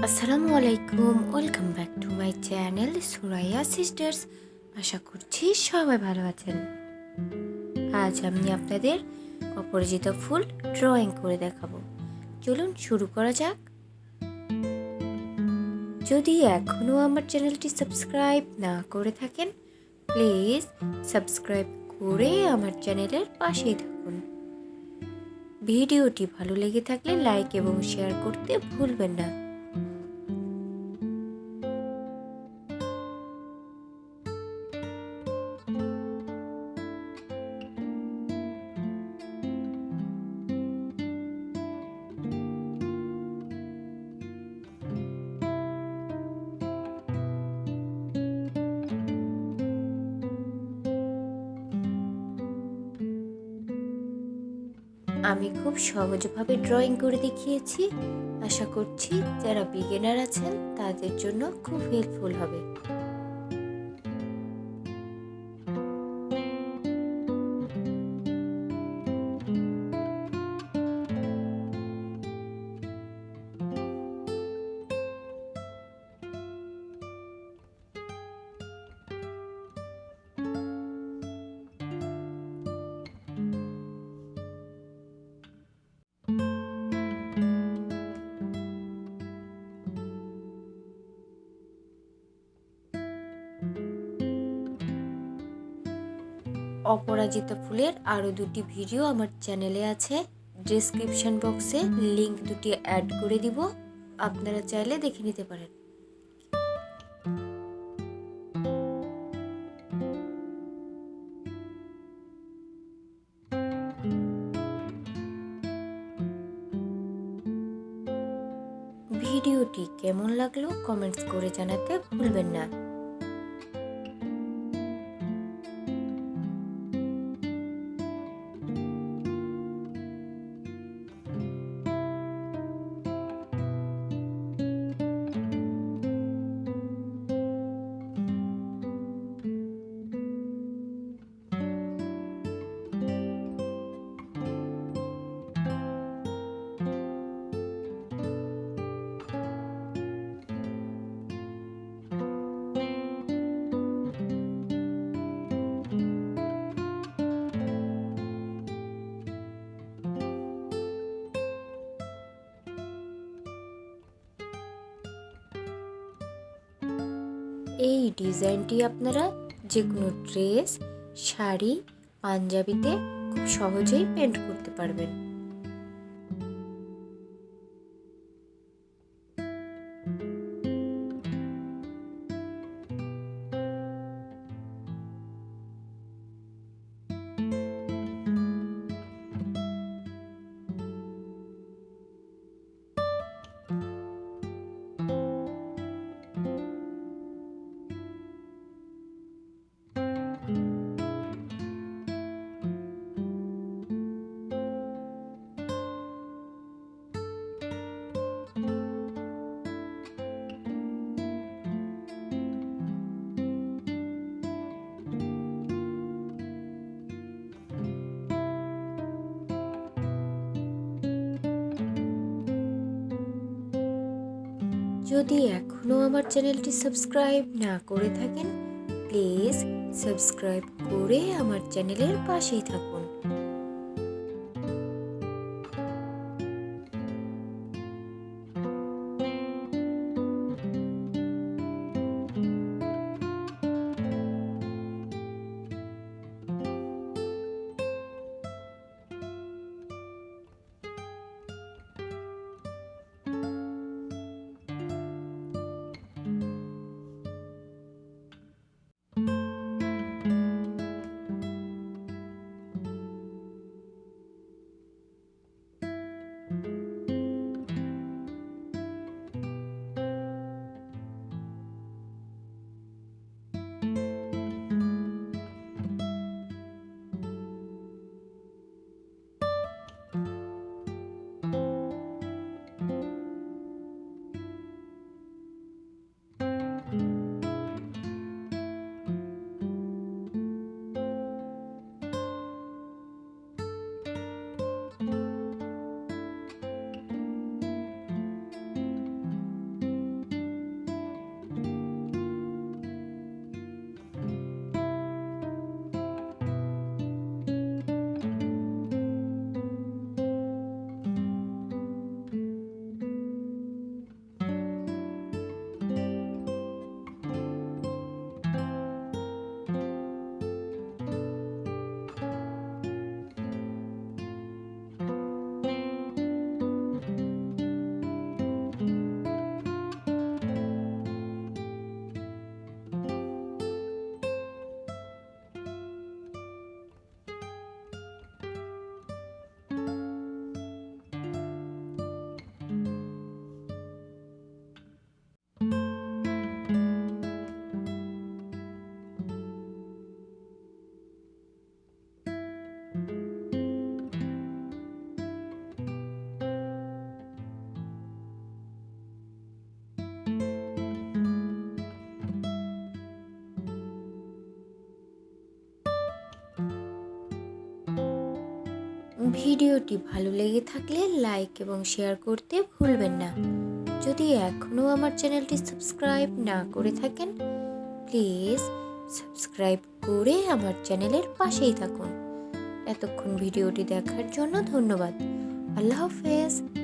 Assalamualaikum, welcome back to my channel Suraiya sisters. আশা করছি সবাই ভালো আছেন। আজ আমি আপনাদের অপরাজিত ফুল ড্রয়িং করে দেখাবো। চলুন শুরু করা যাক। যদি এখনও আমার চ্যানেলটি সাবস্ক্রাইব না করে থাকেন, প্লিজ সাবস্ক্রাইব করে আমার চ্যানেলের পাশেই থাকুন। ভিডিওটি ভালো লেগে থাকলে লাইক এবং শেয়ার করতে ভুলবেন না। আমি খুব সহজভাবে ড্রয়িং করে দেখিয়েছি। আশা করছি যারা বিগিনার আছেন তাদের জন্য খুব হেল্পফুল হবে। অপরাজিতা ফুলের আরও দুটি ভিডিও আমার চ্যানেলে আছে। ডেসক্রিপশন বক্সে লিংক দুটি অ্যাড করে দিব, আপনারা চাইলে দেখে নিতে পারেন। ভিডিওটি কেমন লাগলো কমেন্টস করে জানাতে ভুলবেন না। এই ডিজাইনটি আপনারা যে কোনো ড্রেস, শাড়ি, পাঞ্জাবিতে খুব সহজেই পেন্ট করতে পারবেন। যদি এখনও আমার চ্যানেলটি সাবস্ক্রাইব না করে থাকেন, প্লিজ সাবস্ক্রাইব করে আমার চ্যানেলের পাশেই থাকুন। ভিডিওটি ভালো লেগে থাকলে লাইক এবং শেয়ার করতে ভুলবেন না। যদি এখনও আমার চ্যানেলটি সাবস্ক্রাইব না করে থাকেন, প্লিজ সাবস্ক্রাইব করে আমার চ্যানেলের পাশেই থাকুন। এতক্ষণ ভিডিওটি দেখার জন্য ধন্যবাদ। আল্লাহ হাফেজ।